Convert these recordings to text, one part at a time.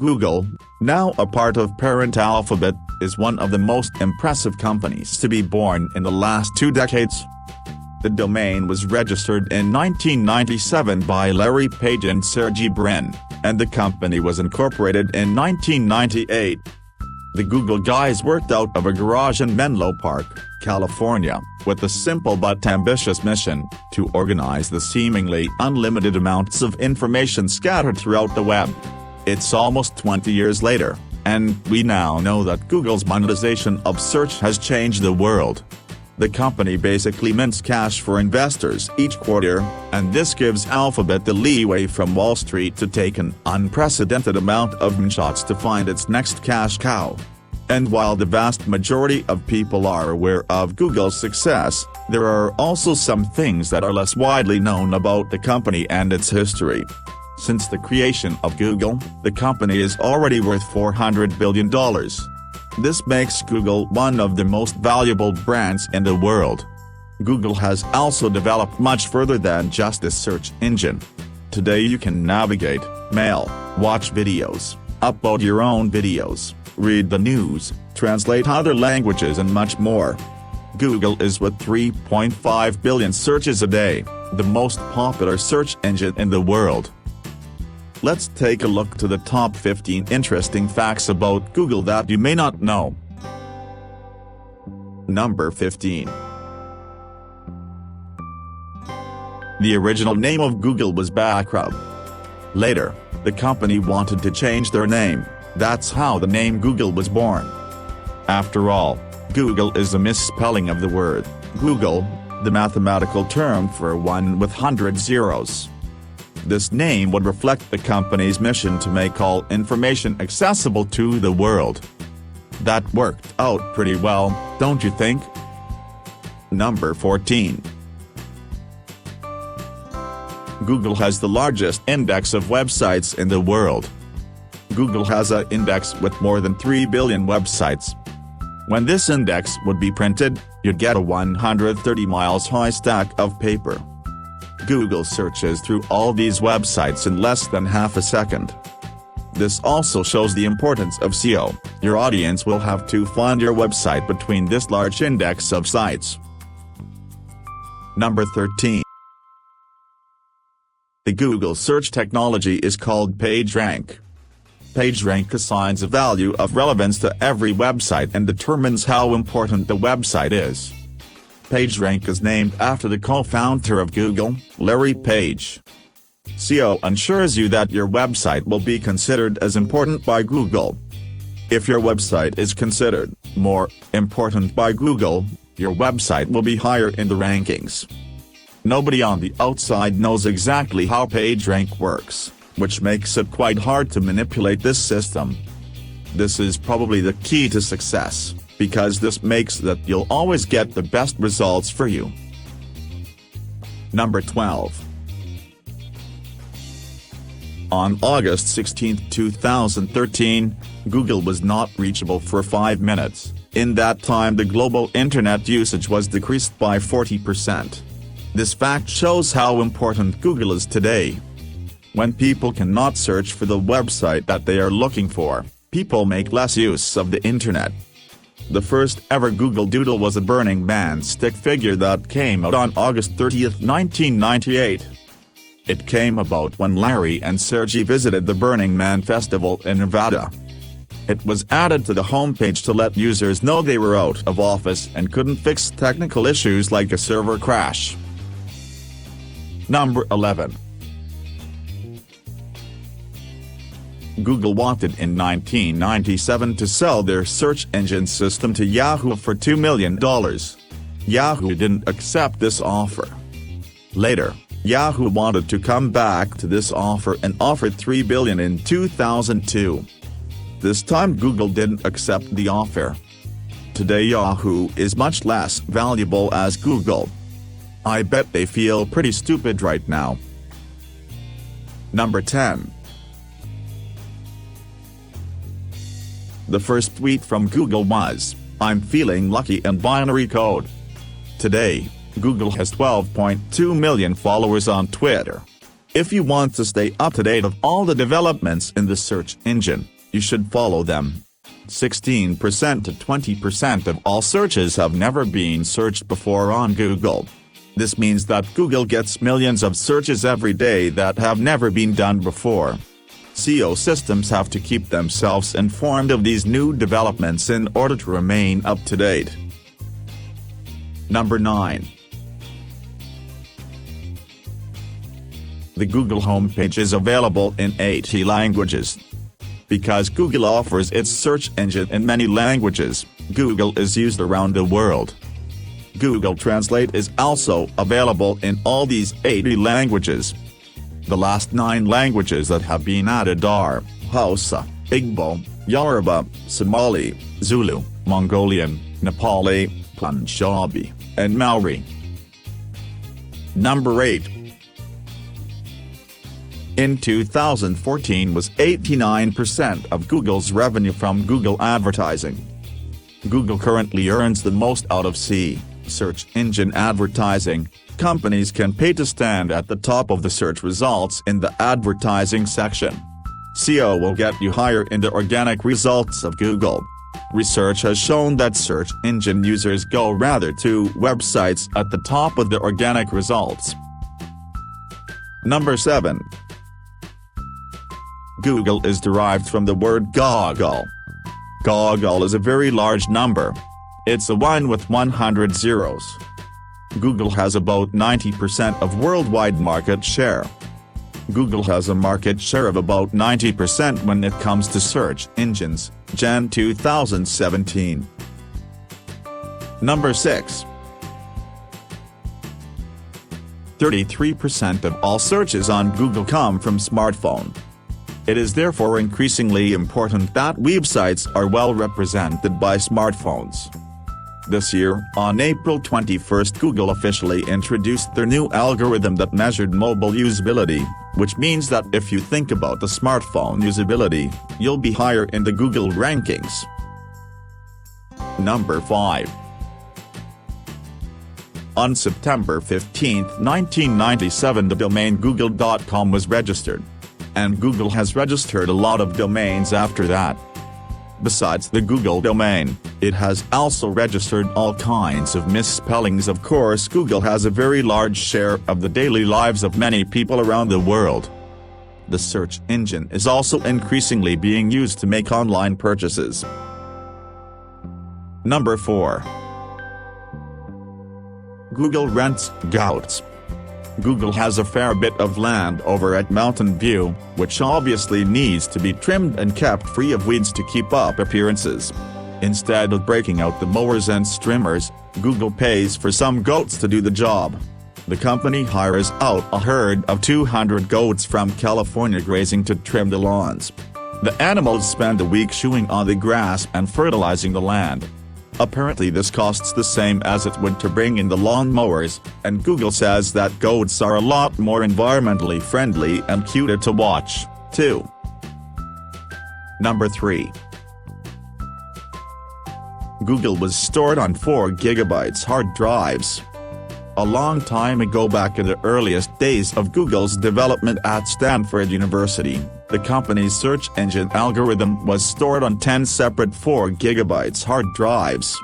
Google, now a part of parent Alphabet, is one of the most impressive companies to be born in the last 2 decades. The domain was registered in 1997 by Larry Page and Sergy Brin, and the company was incorporated in 1998. The Google guys worked out of a garage in Menlo Park, California, with a simple but ambitious mission: to organize the seemingly unlimited amounts of information scattered throughout the web. It's almost 20 years later, and we now know that Google's monetization of search has changed the world. The company basically mints cash for investors each quarter, and this gives Alphabet the leeway from Wall Street to take an unprecedented amount of moonshots to find its next cash cow. And while the vast majority of people are aware of Google's success, there are also some things that are less widely known about the company and its history. Since the creation of Google, the company is already worth $400 billion. This makes Google one of the most valuable brands in the world. Google has also developed much further than just a search engine. Today you can navigate, mail, watch videos, upload your own videos, read the news, translate other languages and much more. Google is with 3.5 billion searches a day, the most popular search engine in the world. Let's take a look to the top 15 interesting facts about Google that you may not know. Number 15. The original name of Google was Backrub. Later, the company wanted to change their name. That's how the name Google was born. After all, Google is a misspelling of the word Google, the mathematical term for one with 100 zeros. This name would reflect the company's mission to make all information accessible to the world. That worked out pretty well, don't you think? Number 14. Google has the largest index of websites in the world. Google has an index with more than 3 billion websites. When this index would be printed, you'd get a 130 miles high stack of paper. Google searches through all these websites in less than half a second. This also shows the importance of SEO. Your audience will have to find your website between this large index of sites. Number 13. The Google search technology is called PageRank. PageRank assigns a value of relevance to every website and determines how important the website is. PageRank is named after the co-founder of Google, Larry Page. SEO ensures you that your website will be considered as important by Google. If your website is considered more important by Google, your website will be higher in the rankings. Nobody on the outside knows exactly how PageRank works, which makes it quite hard to manipulate this system. This is probably the key to success, because this makes that you'll always get the best results for you. Number 12. On August 16, 2013, Google was not reachable for 5 minutes. In that time the global internet usage was decreased by 40%. This fact shows how important Google is today. When people cannot search for the website that they are looking for, people make less use of the internet. The first ever Google Doodle was a Burning Man stick figure that came out on August 30, 1998. It came about when Larry and Sergy visited the Burning Man festival in Nevada. It was added to the homepage to let users know they were out of office and couldn't fix technical issues like a server crash. Number 11. Google wanted in 1997 to sell their search engine system to Yahoo for $2 million. Yahoo didn't accept this offer. Later, Yahoo wanted to come back to this offer and offered $3 billion in 2002. This time Google didn't accept the offer. Today Yahoo is much less valuable as Google. I bet they feel pretty stupid right now. Number 10. The first tweet from Google was, "I'm feeling lucky," in binary code. Today, Google has 12.2 million followers on Twitter. If you want to stay up to date of all the developments in the search engine, you should follow them. 16% to 20% of all searches have never been searched before on Google. This means that Google gets millions of searches every day that have never been done before. SEO systems have to keep themselves informed of these new developments in order to remain up to date. Number 9. The Google homepage is available in 80 languages. Because Google offers its search engine in many languages, Google is used around the world. Google Translate is also available in all these 80 languages. The last 9 languages that have been added are Hausa, Igbo, Yoruba, Somali, Zulu, Mongolian, Nepali, Punjabi, and Maori. Number 8. In 2014 was 89% of Google's revenue from Google advertising. Google currently earns the most out of search engine advertising. Companies can pay to stand at the top of the search results in the advertising section. SEO will get you higher in the organic results of Google. Research has shown that search engine users go rather to websites at the top of the organic results. Number 7. Google is derived from the word Goggle. Goggle is a very large number. It's a 1 with 100 zeros. Google has about 90% of worldwide market share. Google has a market share of about 90% when it comes to search engines, Jan 2017. Number 6. 33% of all searches on Google come from smartphone. It is therefore increasingly important that websites are well represented by smartphones. This year, on April 21, Google officially introduced their new algorithm that measured mobile usability, which means that if you think about the smartphone usability, you'll be higher in the Google rankings. Number 5. On September 15, 1997, the domain Google.com was registered. And Google has registered a lot of domains after that. Besides the Google domain, it has also registered all kinds of misspellings. Of course, Google has a very large share of the daily lives of many people around the world. The search engine is also increasingly being used to make online purchases. Number 4. Google rents goats. Google has a fair bit of land over at Mountain View, which obviously needs to be trimmed and kept free of weeds to keep up appearances. Instead of breaking out the mowers and trimmers, Google pays for some goats to do the job. The company hires out a herd of 200 goats from California grazing to trim the lawns. The animals spend a week chewing on the grass and fertilizing the land. Apparently this costs the same as it would to bring in the lawn mowers, and Google says that goats are a lot more environmentally friendly and cuter to watch, too. Number 3. Google was stored on 4 gigabytes hard drives. A long time ago, back in the earliest days of Google's development at Stanford University, the company's search engine algorithm was stored on 10 separate 4 gigabytes hard drives.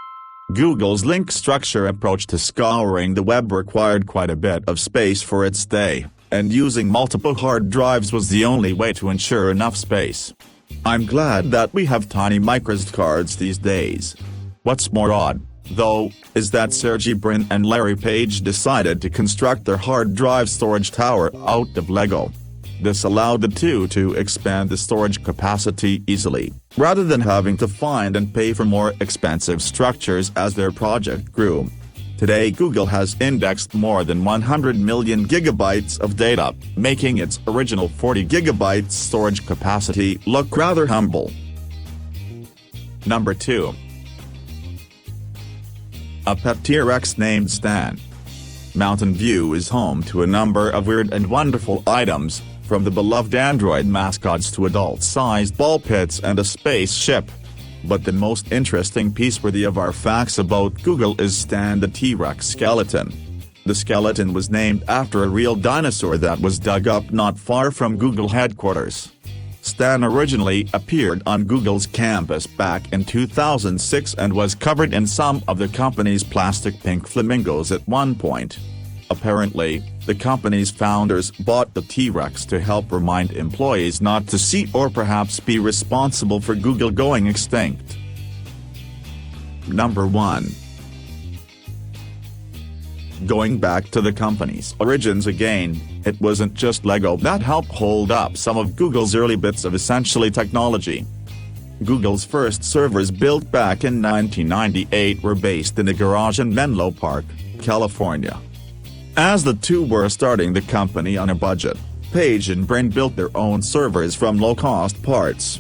Google's link structure approach to scouring the web required quite a bit of space for its day, and using multiple hard drives was the only way to ensure enough space. I'm glad that we have tiny microSD cards these days. What's more odd, though, is that Sergey Brin and Larry Page decided to construct their hard drive storage tower out of Lego. This allowed the two to expand the storage capacity easily, rather than having to find and pay for more expensive structures as their project grew. Today Google has indexed more than 100 million gigabytes of data, making its original 40 gigabytes storage capacity look rather humble. Number 2. A pet TRex named Stan. Mountain View is home to a number of weird and wonderful items, from the beloved Android mascots to adult-sized ball pits and a spaceship. But the most interesting piece worthy of our facts about Google is Stan the TRex skeleton. The skeleton was named after a real dinosaur that was dug up not far from Google headquarters. Stan originally appeared on Google's campus back in 2006 and was covered in some of the company's plastic pink flamingos at one point. Apparently, the company's founders bought the TRex to help remind employees not to see or perhaps be responsible for Google going extinct. Number 1. Going back to the company's origins again, it wasn't just Lego that helped hold up some of Google's early bits of essentially technology. Google's first servers built back in 1998 were based in a garage in Menlo Park, California. As the two were starting the company on a budget, Page and Brin built their own servers from low-cost parts.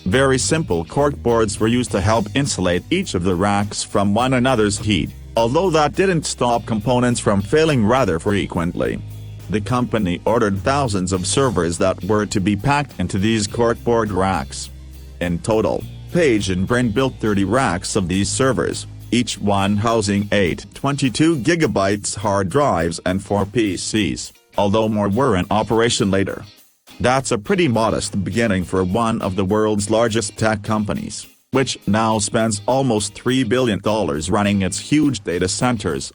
Very simple corkboards were used to help insulate each of the racks from one another's heat, although that didn't stop components from failing rather frequently. The company ordered thousands of servers that were to be packed into these corkboard racks. In total, Page and Brin built 30 racks of these servers, each one housing 8 22GB hard drives and 4 PCs, although more were in operation later. That's a pretty modest beginning for one of the world's largest tech companies, which now spends almost $3 billion running its huge data centers.